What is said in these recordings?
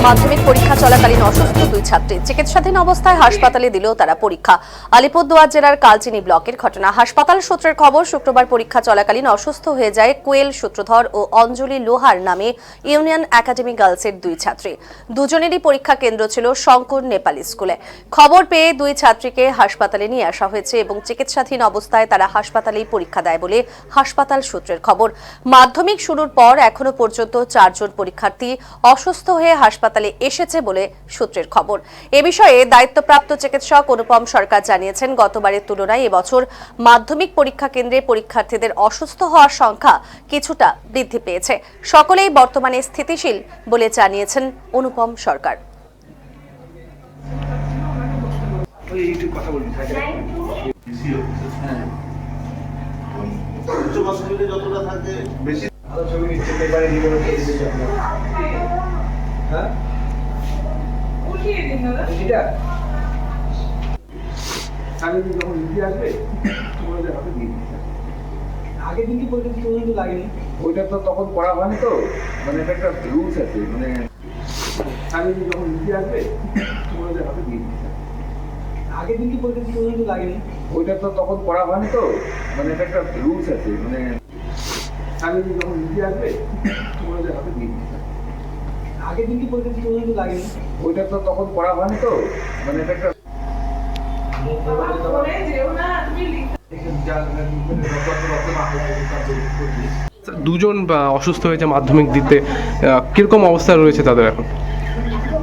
মাধ্যমিক পরীক্ষা চলাকালীন অসুস্থ দুই ছাত্রী চিকিৎসাধীন অবস্থায় হাসপাতালে দিল তারা পরীক্ষা। আলিপুরদুয়ার জেলার কালচিনি ব্লকের ঘটনা। হাসপাতাল সূত্রের খবর, শুক্রবার পরীক্ষা চলাকালীন অসুস্থ হয়ে যায় কোয়েল সূত্রধর ও অঞ্জলি লোহার নামে ইউনিয়ন একাডেমি গার্লসের দুই ছাত্রী। দুজনেরই পরীক্ষা কেন্দ্র ছিল শঙ্কর নেপালি স্কুলে। খবর পেয়ে দুই ছাত্রীকে হাসপাতালে নিয়ে আসা হয়েছে এবং চিকিৎসাধীন অবস্থায় তারা হাসপাতালেই পরীক্ষা দেয় বলে হাসপাতাল সূত্রের খবর। মাধ্যমিক শুরুর পর এখনো পর্যন্ত 4 জন পরীক্ষার্থী অসুস্থ হয়ে হাসপাতালে এসেছে বলে সূত্রের খবর। এ বিষয়ে দায়িত্বপ্রাপ্ত চিকিৎসক অনুপম সরকার জানিয়েছেন, গতবারের তুলনায় এবছর মাধ্যমিক পরীক্ষা কেন্দ্রে পরীক্ষার্থীদের অসুস্থ হওয়ার সংখ্যা কিছুটা বৃদ্ধি পেয়েছে। সকলেই বর্তমানে স্থিতিশীল বলে জানিয়েছেন অনুপম সরকার। আগের দিন কি পরীক্ষা পর্যন্ত লাগেনি, ওইটা তো তখন করা হয়নি, তো মানে এটা একটা রুলস আছে, মানে আগের দিন যখন লিখে আসবে তোমাদের হাতে দিয়ে দিতে। আগের দিন কি পরীক্ষা পর্যন্ত লাগেনি, ওইটা তো তখন করা হয়নি, তো মানে এটা একটা রুলস আছে, মানে আগের দিন যখন লিখে আসবে তোমাদের হাতে দিয়ে দিতে। আগের দিন কি পরীক্ষা পর্যন্ত লাগেনি, ওইটা তো তখন করা হয়নি, তো মানে এটা একটা দুজন অসুস্থ হয়েছে মাধ্যমিক দিতে, কিরকম অবস্থা রয়েছে তাদের এখন?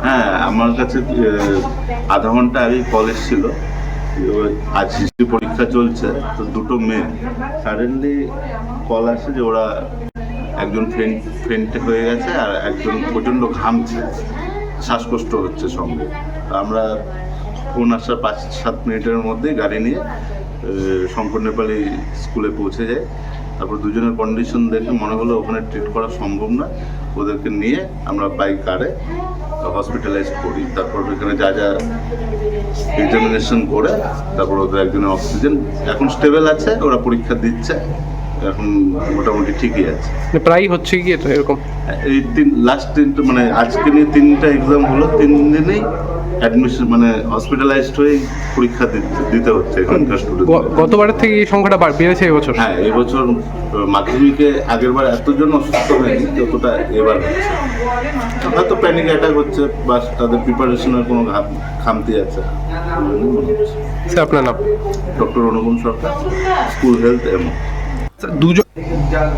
হ্যাঁ, আমার কাছে আধা ঘন্টা আগেই কল এসেছিল। আজ হিস্ট্রি পরীক্ষা চলছে, তো দুটো মেয়ে সাডেনলি কল আসে যে ওরা একজন ফেন্টে হয়ে গেছে আর একজন প্রচণ্ড ঘামছে, শ্বাসকষ্ট হচ্ছে সঙ্গে। আমরা ফোন আসার 5-7 মিনিটের মধ্যেই গাড়ি নিয়ে শঙ্কর নেপালি স্কুলে পৌঁছে যায়। তারপর দুজনের কন্ডিশন দেখে মনে হলো ওখানে ট্রিট করা সম্ভব না, ওদেরকে নিয়ে আমরা বাই কারে হসপিটালাইজ করি। তারপর ওখানে যা যা এক্সামিনেশন করে তারপর ওদের একজনের অক্সিজেন এখন স্টেবল আছে, ওরা পরীক্ষা দিচ্ছে, এখন মোটামুটি ঠিকই আছে। প্রায় হচ্ছে কি এরকম? এই লাস্ট তিনটা মানে আজকে নিয়ে 3টা এক্সাম হলো, 3 দিনেই অ্যাডমিশন মানে হসপিটালাইজড হয়ে পরীক্ষা দিতে হচ্ছে এখানকার স্টুডেন্ট। গতবারের থেকে এই সংখ্যাটা বেড়েছে এবছর? হ্যাঁ, এবছর মাধ্যমিকে আগের বার এতজন অসুস্থ হয়নি যতটা এবার হচ্ছে। হয়তো প্যানিক অ্যাটাক হচ্ছে বা তাদের প্রিপারেশনের কোনো খামতি আছে। আপনার নাম? ডক্টর অনুপম সরকার, স্কুল হেলথ এমও। দুজন জাল